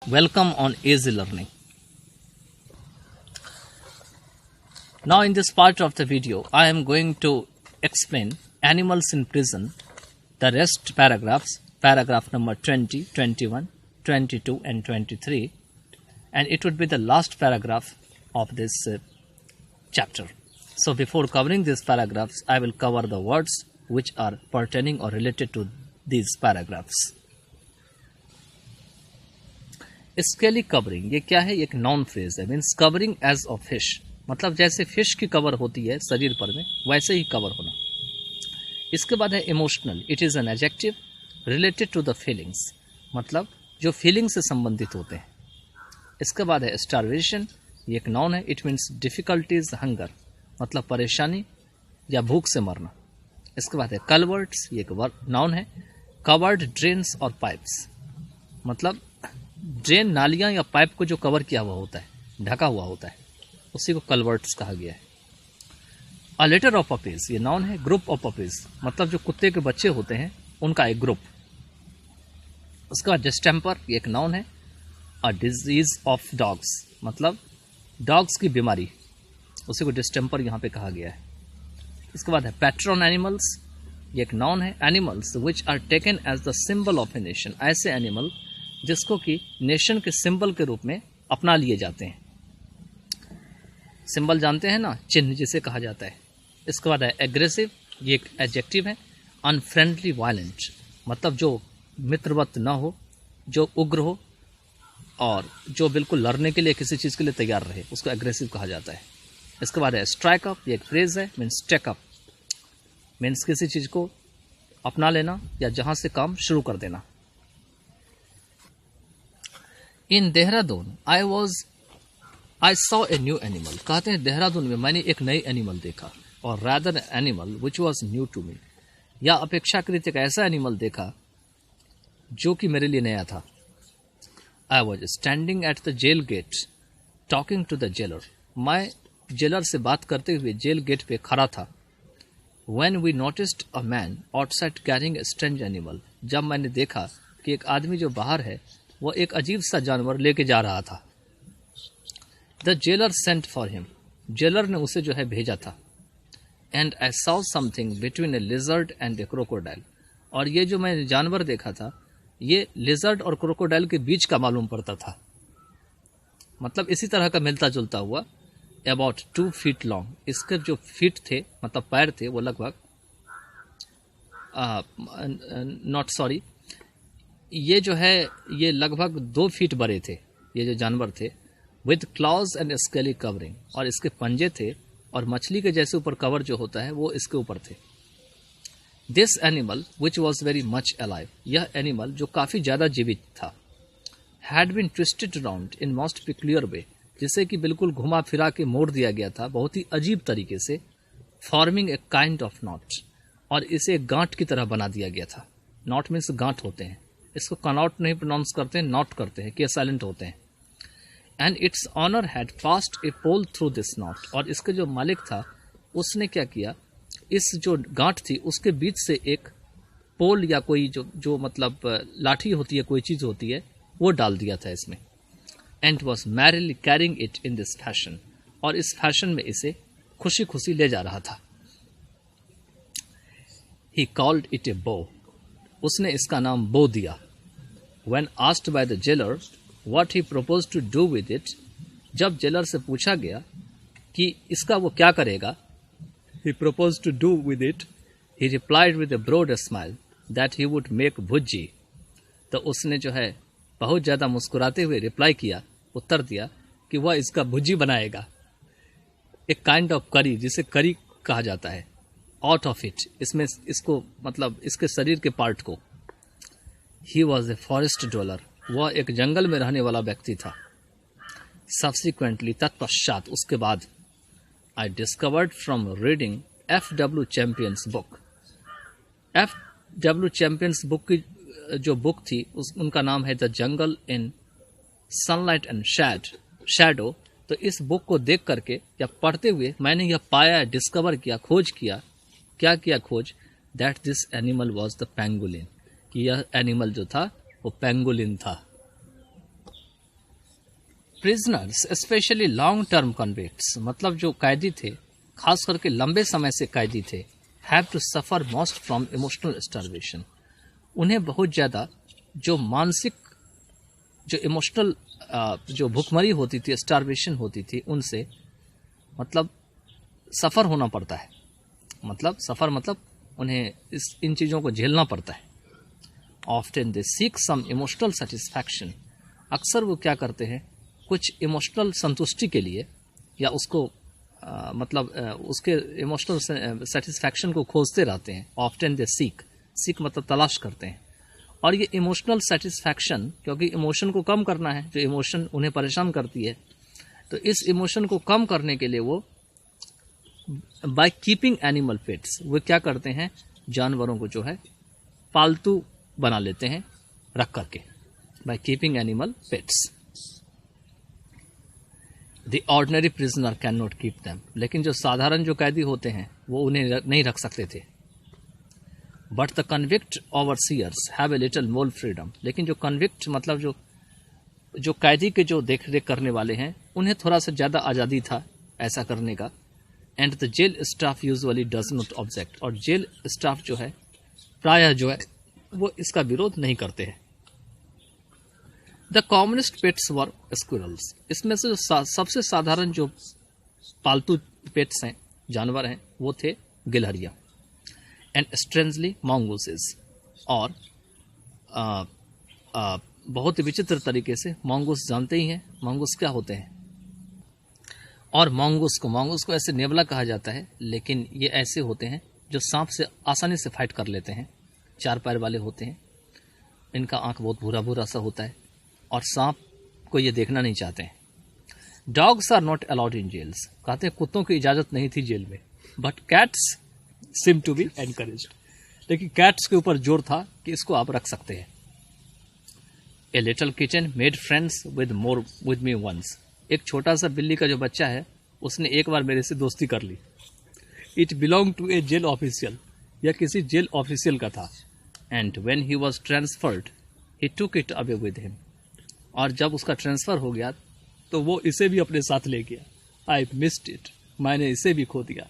Welcome on Easy Learning. Now in this part of the video, I am going to explain animals in prison, the rest paragraphs, paragraph number 20, 21, 22 and 23, and it would be the last paragraph of this chapter. So before covering these paragraphs, I will cover the words which are pertaining or related to these paragraphs. Scaly covering, ये क्या है? एक noun phrase है, means covering as a fish, मतलब जैसे fish की cover होती है शरीर पर में, वैसे ही कवर होना। इसके बाद है emotional, it is an adjective related to the feelings, मतलब जो फीलिंग से संबंधित होते हैं। इसके बाद है स्टारवेशन, ये एक नॉन है, इट मीन्स डिफिकल्टीज हंगर, मतलब परेशानी या भूख से मरना। इसके बाद है कलवर्ट्स, ये एक नॉन है, कवर्ड ड्रेन्स और पाइप्स, मतलब ड्रेन नालियां या पाइप को जो कवर किया हुआ होता है, ढका हुआ होता है, उसी को कलवर्ट्स कहा गया है। अ लिटर ऑफ पपीज, ये नाउन है। ग्रुप ऑफ पपीज, मतलब जो कुत्ते के बच्चे होते हैं उनका एक ग्रुप। उसके बाद डिस्टेम्पर, ये एक नाउन है। अ डिजीज ऑफ डॉग्स, मतलब डॉग्स की बीमारी, उसी को डिस्टेम्पर यहाँ पे कहा गया है। इसके बाद है पैट्रन एनिमल्स, ये एक नाउन है। Animals which are taken as the symbol of a nation, ऐसे एनिमल जिसको कि नेशन के सिंबल के रूप में अपना लिए जाते हैं। सिंबल जानते हैं ना, चिन्ह जिसे कहा जाता है। इसके बाद है एग्रेसिव, ये एक एडजेक्टिव है। अनफ्रेंडली वायलेंट, मतलब जो मित्रवत न हो, जो उग्र हो और जो बिल्कुल लड़ने के लिए किसी चीज़ के लिए तैयार रहे, उसको एग्रेसिव कहा जाता है। इसके बाद है स्ट्राइक अप, ये एक फ्रेज है, मीन्स टेक अप, मीन्स किसी चीज़ को अपना लेना या जहाँ से काम शुरू कर देना। In Dehradun I saw a new animal, कहते हैं देहरादून में मैंने एक नई एनिमल देखा, और rather animal which was new to me, या अपेक्षाकृत एक ऐसा एनिमल देखा जो कि मेरे लिए नया था। I was standing at the jail gate talking to the jailer, मैं जेलर से बात करते हुए जेल गेट पे खड़ा था। When we noticed a man outside carrying a strange animal, जब मैंने देखा कि एक आदमी जो बाहर है वो एक अजीब सा जानवर लेके जा रहा था। The jailer sent for him, jailer ने उसे जो है भेजा था। And I saw something between A lizard and A crocodile, और ये जो मैंने जानवर देखा था ये लिजर्ड और क्रोकोडाइल के बीच का मालूम पड़ता था, मतलब इसी तरह का मिलता जुलता हुआ। अबाउट 2 feet लॉन्ग, इसके जो फीट थे मतलब पैर थे वो लगभग ये जो है ये लगभग 2 फीट बड़े थे, ये जो जानवर थे। With clause and scaly covering, और इसके पंजे थे और मछली के जैसे ऊपर कवर जो होता है वो इसके ऊपर थे। This animal which was very much alive, यह एनिमल जो काफ़ी ज़्यादा जीवित था। Had been twisted round in most peculiar way, जिसे कि बिल्कुल घुमा फिरा के मोड़ दिया गया था बहुत ही अजीब तरीके से। Forming a kind of not, और इसे गांठ की तरह बना दिया गया था। नॉट मीन्स गांठ होते हैं, इसको कनॉट नहीं प्रोनाउंस करते हैं, नॉट करते हैं, कि साइलेंट होते हैं। And its owner had passed a pole through this knot, और इसके जो मालिक था उसने क्या किया, इस जो गांठ थी उसके बीच से एक पोल या कोई जो मतलब लाठी होती है, कोई चीज़ होती है, वो डाल दिया था इसमें। And was merrily carrying it in this fashion, और इस फैशन में इसे खुशी खुशी ले जा रहा था। ही कॉल्ड इट ए बो, उसने इसका नाम बो दिया। When asked by the jailer what he proposed to do with it, जब जेलर से पूछा गया कि इसका वो क्या करेगा, he proposed to do with it, he replied with a broad smile that he would make भुज्जी, तो उसने जो है बहुत ज़्यादा मुस्कुराते हुए रिप्लाई किया, उत्तर दिया कि वह इसका भुज्जी बनाएगा। एक काइंड ऑफ करी, जिसे करी कहा जाता है, आउट ऑफ इट, इसमें इसको मतलब इसके शरीर के पार्ट को। He was a forest dweller, वह एक जंगल में रहने वाला व्यक्ति था। Subsequently, तत्पश्चात, उसके बाद, I discovered from reading F.W. Champion's book. F.W. Champion's book की जो बुक थी उनका नाम है the jungle in sunlight and shadow. तो इस बुक को देख करके या पढ़ते हुए मैंने यह पाया, डिस्कवर किया, खोज किया। क्या किया खोज? That this animal was the pangolin, कि यह एनिमल जो था वो पेंगुलिन था। Prisoners specially long term convicts, मतलब जो कैदी थे, खास करके लंबे समय से कैदी थे, have to suffer most from emotional starvation. उन्हें बहुत ज़्यादा जो मानसिक, जो इमोशनल जो भूखमरी होती थी, स्टार्वेशन होती थी, उनसे मतलब सफ़र होना पड़ता है। मतलब सफ़र मतलब उन्हें इन चीज़ों को झेलना पड़ता है। Often they seek some emotional satisfaction, अक्सर वो क्या करते हैं, कुछ इमोशनल संतुष्टि के लिए या उसको उसके इमोशनल सेटिस्फैक्शन को खोजते रहते हैं। ऑफ्टन दे सीक मतलब तलाश करते हैं। और ये इमोशनल सेटिस्फैक्शन, क्योंकि इमोशन को कम करना है, जो इमोशन उन्हें परेशान करती है, तो इस इमोशन को कम करने के लिए वो बाय कीपिंग एनिमल पेट्स, वो क्या करते हैं, जानवरों को जो है पालतू बना लेते हैं रख करके, by keeping animal pets. The ordinary prisoner can not keep them, लेकिन जो साधारण जो कैदी होते हैं वो उन्हें नहीं रख सकते थे। But the convict overseers have a little more freedom, लेकिन जो कन्विक्ट मतलब जो कैदी के जो देख रेख करने वाले हैं, उन्हें थोड़ा सा ज़्यादा आज़ादी था ऐसा करने का। And the jail staff usually does not object, और जेल स्टाफ जो है प्रायः जो है वो इसका विरोध नहीं करते हैं। The commonest pets were squirrels, इसमें से जो सबसे साधारण जो पालतू पेट्स हैं, जानवर हैं, वो थे गिलहरियाँ। एंड स्ट्रेंजली mongooses, और बहुत ही विचित्र तरीके से mongoose, जानते ही हैं mongoose क्या होते हैं। और mongoose को ऐसे नेवला कहा जाता है, लेकिन ये ऐसे होते हैं जो सांप से आसानी से फाइट कर लेते हैं, 4 पैर वाले होते हैं, इनका आंख बहुत भूरा भूरा सा होता है और सांप को ये देखना नहीं चाहते हैं। Dogs are not allowed in jails, कहते हैं कुत्तों की इजाज़त नहीं थी जेल में। But cats seem to be encouraged, लेकिन कैट्स के ऊपर जोर था कि इसको आप रख सकते हैं। A little kitten made friends with me once, एक छोटा सा बिल्ली का जो बच्चा है उसने एक बार मेरे से दोस्ती कर ली। It belong to a jail official, यह किसी जेल ऑफिशियल का था। And when he was transferred he took it away with him, और जब उसका ट्रांसफर हो गया तो वो इसे भी अपने साथ ले गया। आई मिस्ड इट, मैंने इसे भी खो दिया।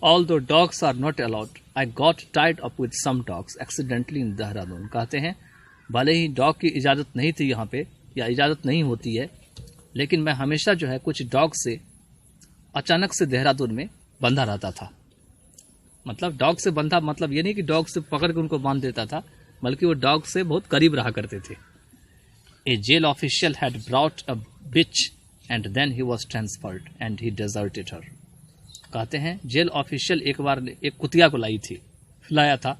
Although dogs are not allowed, I got tied up with some dogs accidentally in Dehradun, कहते हैं भले ही डॉग की इजाज़त नहीं थी यहाँ पे, या इजाज़त नहीं होती है, लेकिन मैं हमेशा जो है कुछ डॉग से अचानक से देहरादून में बंधा रहता था। मतलब डॉग से बंधा मतलब ये नहीं कि डॉग से पकड़ के उनको बांध देता था, बल्कि वो डॉग से बहुत करीब रहा करते थे। A jail official had brought a bitch and then he was transferred and he deserted her, कहते हैं जेल ऑफिशियल एक बार एक कुतिया को लाया था,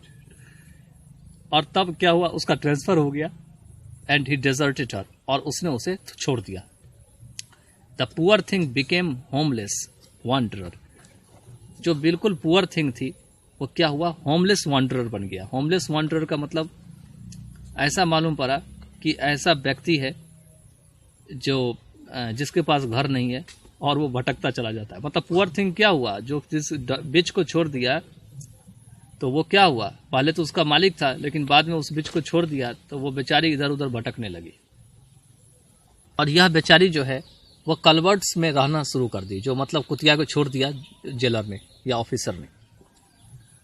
और तब क्या हुआ, उसका ट्रांसफर हो गया। एंड ही डेजर्टेड हर, और उसने उसे छोड़ दिया। The poor thing became homeless wanderer, जो बिल्कुल पुअर थिंग थी वो क्या हुआ, होमलेस वांडरर बन गया। होमलेस वांडरर का मतलब ऐसा मालूम पड़ा कि ऐसा व्यक्ति है जो जिसके पास घर नहीं है और वो भटकता चला जाता है। मतलब पुअर थिंग क्या हुआ, जो जिस बिच को छोड़ दिया तो वो क्या हुआ, पहले तो उसका मालिक था, लेकिन बाद में उस बिच को छोड़ दिया तो वो बेचारी इधर उधर भटकने लगी। और यह बेचारी जो है वो कलवर्ट्स में रहना शुरू कर दी, जो मतलब कुतिया को छोड़ दिया जेलर ने या ऑफिसर ने।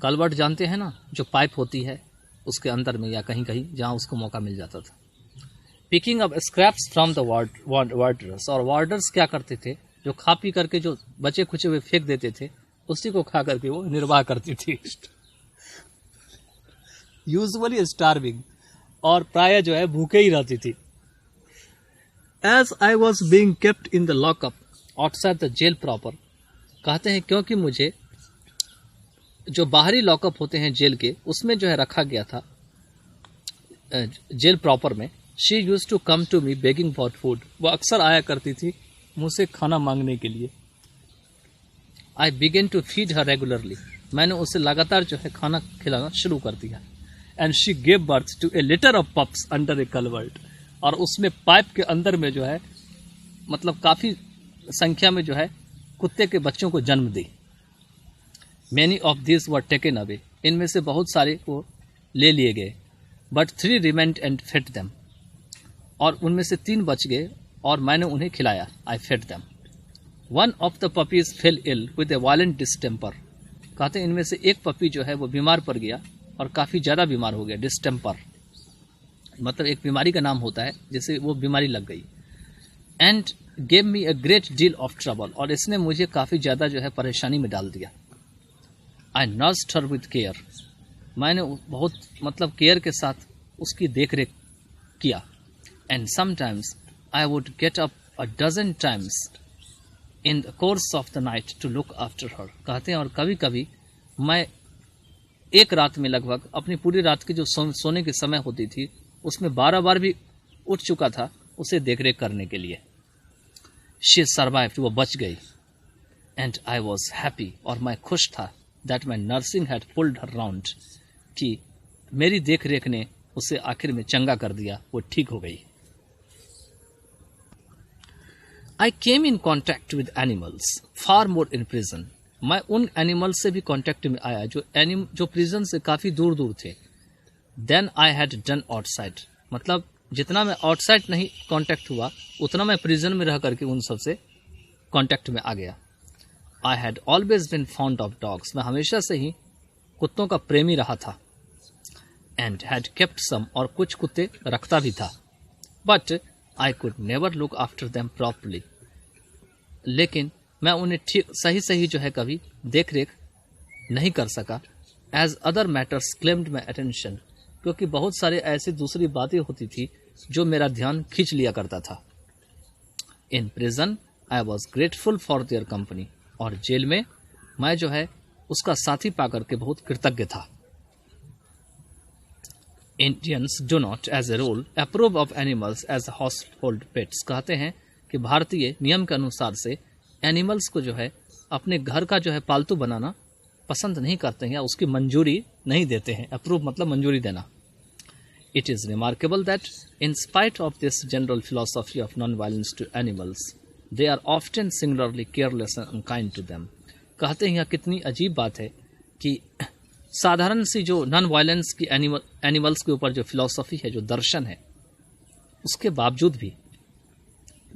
कलवर्ट जानते हैं ना, जो पाइप होती है उसके अंदर में या कहीं कहीं जहाँ उसको मौका मिल जाता था। Picking up scraps from the warders, और वार्डर्स क्या करते थे, जो खा पी करके जो बचे खुचे हुए फेंक देते थे, उसी को खा करके वो निर्वाह करती थी। यूजुअली स्टार्विंग, और प्राय जो है भूखे ही रहती थी। As I was being kept in the lockup outside the jail proper, कहते हैं क्योंकि मुझे जो बाहरी लॉकअप होते हैं जेल के, उसमें जो है रखा गया था जेल प्रॉपर में। She use to come to me begging for food, वो अक्सर आया करती थी मुझसे खाना मांगने के लिए। I began to feed her regularly, मैंने उसे लगातार जो है खाना खिलाना शुरू कर दिया। And she gave birth to a litter of pups under a culvert, और उसमें पाइप के अंदर में जो है मतलब काफ़ी संख्या में जो है कुत्ते के बच्चों को जन्म दी। Many of this were taken away, इनमें से बहुत सारे को ले लिए गए। But 3 remained and fed them, और उनमें से 3 बच गए और मैंने उन्हें खिलाया, I fed them. One of the puppies fell ill with a violent distemper, कहते हैं इनमें से एक पपी जो है वो बीमार पड़ गया और काफ़ी ज़्यादा बीमार हो गया। डिस्टेम्पर मतलब एक बीमारी का नाम होता है जिसे वो बीमारी लग गई। And gave me a great deal of trouble, और इसने मुझे काफ़ी ज़्यादा जो है परेशानी में डाल दिया। आई नर्स्ड हर विद केयर, मैंने बहुत मतलब केयर के साथ उसकी देख रेख किया। And sometimes I would get up a dozen times in the course of the night to look after her, कहते हैं और कभी कभी मैं एक रात में लगभग अपनी पूरी रात की जो सोने की समय होती थी उसमें 12 बार भी उठ चुका था उसे देखरेख करने के लिए। शी सर्वाइव्ड, वो बच गई। एंड आई वॉज हैप्पी, और मैं खुश था that my nursing had pulled her round, कि मेरी देख रेख ने उसे आखिर में चंगा कर दिया, वो ठीक हो गई। I came in contact with animals far more in prison, मैं उन एनिमल से भी कॉन्टैक्ट में आया जो प्रिजन से काफ़ी दूर दूर थे। Then I had done outside, मतलब जितना मैं आउटसाइड नहीं कांटेक्ट हुआ उतना मैं प्रिजन में रह करके उन सब से कांटेक्ट में आ गया। I had always been found of dogs, मैं हमेशा से ही कुत्तों का प्रेमी रहा था। एंड हैड केप्ट सम, और कुछ कुत्ते रखता भी था। But I could never look after them properly, लेकिन मैं उन्हें ठीक सही जो है कभी देख रेख नहीं कर सका। As other matters claimed my attention, क्योंकि बहुत सारे ऐसी दूसरी बातें होती थी जो मेरा ध्यान खींच लिया करता था। In prison I was grateful for their company, और जेल में मैं जो है उसका साथी पाकर के बहुत कृतज्ञ था। Indians do not as a rule approve of animals as household pets, कहते हैं कि भारतीय नियम के अनुसार से एनिमल्स को जो है अपने घर का जो है पालतू बनाना पसंद नहीं करते हैं या उसकी मंजूरी नहीं देते हैं। अप्रूव मतलब मंजूरी देना। It is remarkable that in spite of this general philosophy of non violence to animals they are often singularly careless and unkind to them, कहते हैं यह कितनी अजीब बात है कि साधारण सी जो नॉन वायलेंस की एनिमल्स के ऊपर जो फिलोसॉफी है, जो दर्शन है, उसके बावजूद भी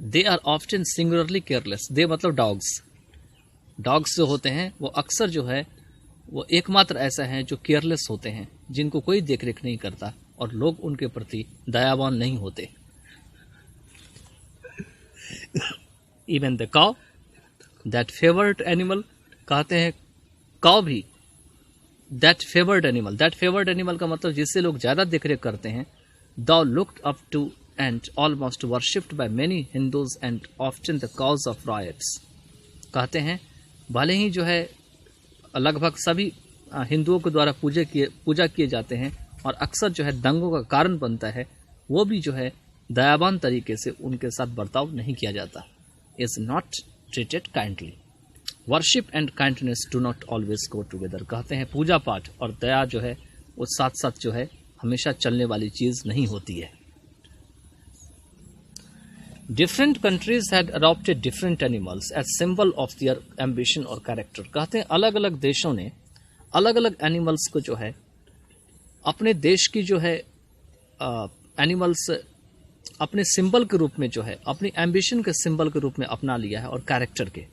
दे आर ऑफ्टन सिंगुलरली केयरलेस, दे मतलब डॉग्स जो होते हैं वो अक्सर जो है वो एकमात्र ऐसा है जो केयरलेस होते हैं, जिनको कोई देखरेख नहीं करता और लोग उनके प्रति दयावान नहीं होते। Even the cow that favoured animal, कहते हैं काउ भी दैट फेवर्ड एनिमल का मतलब जिससे लोग ज्यादा देखरेख करते हैं। Though looked up to and almost worshipped by many Hindus and often the cause of riots, कहते हैं भले ही जो है लगभग सभी हिंदुओं के द्वारा पूजा किए जाते हैं और अक्सर जो है दंगों का कारण बनता है, वो भी जो है दयावान तरीके से उनके साथ बर्ताव नहीं किया जाता। Is not treated kindly. Worship and kindness do not always go together, कहते हैं पूजा पाठ और दया जो है वो साथ साथ जो है हमेशा चलने वाली चीज नहीं होती है। Different countries had adopted different animals as symbol of their ambition और कैरेक्टर, कहते हैं अलग अलग देशों ने अलग अलग एनिमल्स को जो है अपने देश की जो है एनिमल्स अपने सिंबल के रूप में जो है अपनी एम्बिशन के सिंबल के रूप में अपना लिया है और कैरेक्टर के।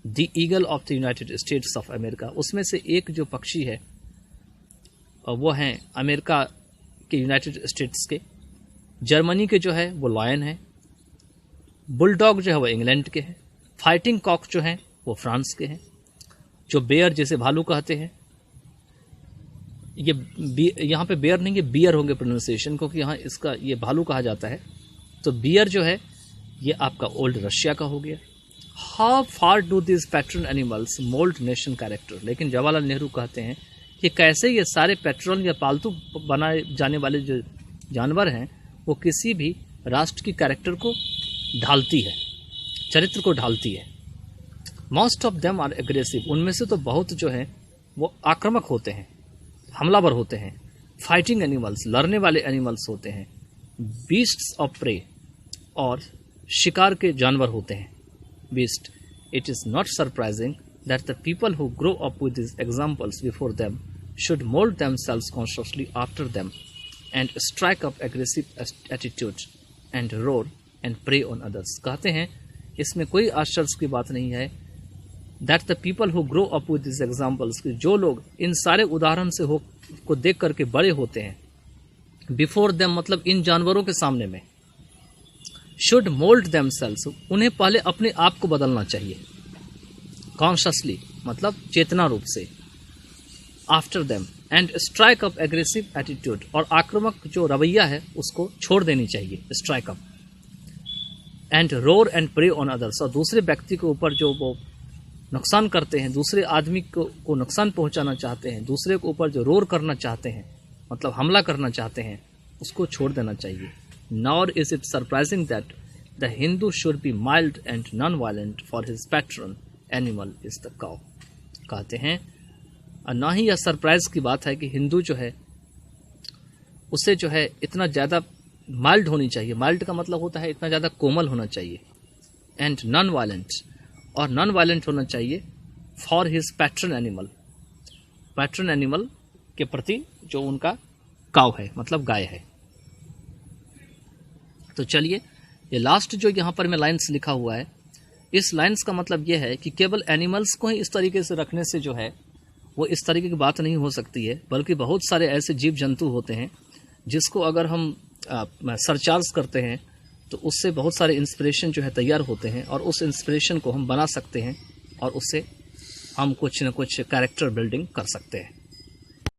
The eagle of the United states of America, उसमें से एक जो पक्षी है वो हैं अमेरिका के यूनाइटेड स्टेट्स के। जर्मनी के जो है वो लॉयन है। बुलडॉग जो है वो इंग्लैंड के हैं। फाइटिंग कॉक जो हैं वो फ्रांस के हैं। जो बेयर जिसे भालू कहते हैं, ये यहाँ पे बेयर नहीं, ये बियर होंगे प्रोनाउंसिएशन, क्योंकि यहाँ इसका ये भालू कहा जाता है। तो बियर जो है ये आपका ओल्ड रशिया का हो गया। How far do this patron animals mould nation character, लेकिन जवाहरलाल नेहरू कहते हैं कि कैसे ये सारे पैट्रन या पालतू बनाए जाने वाले जो जानवर हैं वो किसी भी राष्ट्र की कैरेक्टर को ढालती है, चरित्र को ढालती है। Most of them are aggressive, उनमें से तो बहुत जो है वो आक्रामक होते हैं, हमलावर होते हैं। फाइटिंग एनिमल्स, लड़ने वाले एनिमल्स होते हैं। बीस्ट्स ऑफ प्रे, और शिकार के जानवर होते हैं beast. It is not surprising that the people who grow up with these examples before them should mold themselves consciously after them and strike up aggressive attitude and roar and prey on others. कहते हैं इसमें कोई आश्चर्य की बात नहीं है that the people who grow up with this examples, जो लोग इन सारे उदाहरण से को देख करके बड़े होते हैं, बिफोर देम मतलब इन जानवरों के सामने में, शुड मोल्ड देमसेल्व्स, उन्हें पहले अपने आप को बदलना चाहिए, कॉन्शियसली मतलब चेतना रूप से, after them, and strike up aggressive attitude, और आक्रामक जो रवैया है उसको छोड़ देनी चाहिए, strike up, and roar and prey on others, और दूसरे व्यक्ति के ऊपर जो वो नुकसान करते हैं, दूसरे आदमी को नुकसान पहुंचाना चाहते हैं, दूसरे के ऊपर जो रोर करना चाहते हैं मतलब हमला करना चाहते हैं, उसको छोड़ देना चाहिए। Nor is it surprising that the Hindu should be mild and non violent for his patron animal is the cow. कहते हैं और ना ही यह सरप्राइज की बात है कि हिंदू जो है उसे जो है इतना ज़्यादा माइल्ड होनी चाहिए, माइल्ड का मतलब होता है इतना ज़्यादा कोमल होना चाहिए, एंड नॉन वायलेंट, और नॉन वायलेंट होना चाहिए for his patron animal, patron animal के प्रति जो उनका काव है मतलब गाय है। तो चलिए ये लास्ट जो यहाँ पर मैं लाइन्स लिखा हुआ है, इस लाइन्स का मतलब ये है कि केवल एनिमल्स को ही इस तरीके से रखने से जो है वो इस तरीके की बात नहीं हो सकती है, बल्कि बहुत सारे ऐसे जीव जंतु होते हैं जिसको अगर हम सरचार्ज करते हैं तो उससे बहुत सारे इंस्पिरेशन जो है तैयार होते हैं, और उस इंस्पिरेशन को हम बना सकते हैं और उससे हम कुछ न कुछ कैरेक्टर बिल्डिंग कर सकते हैं।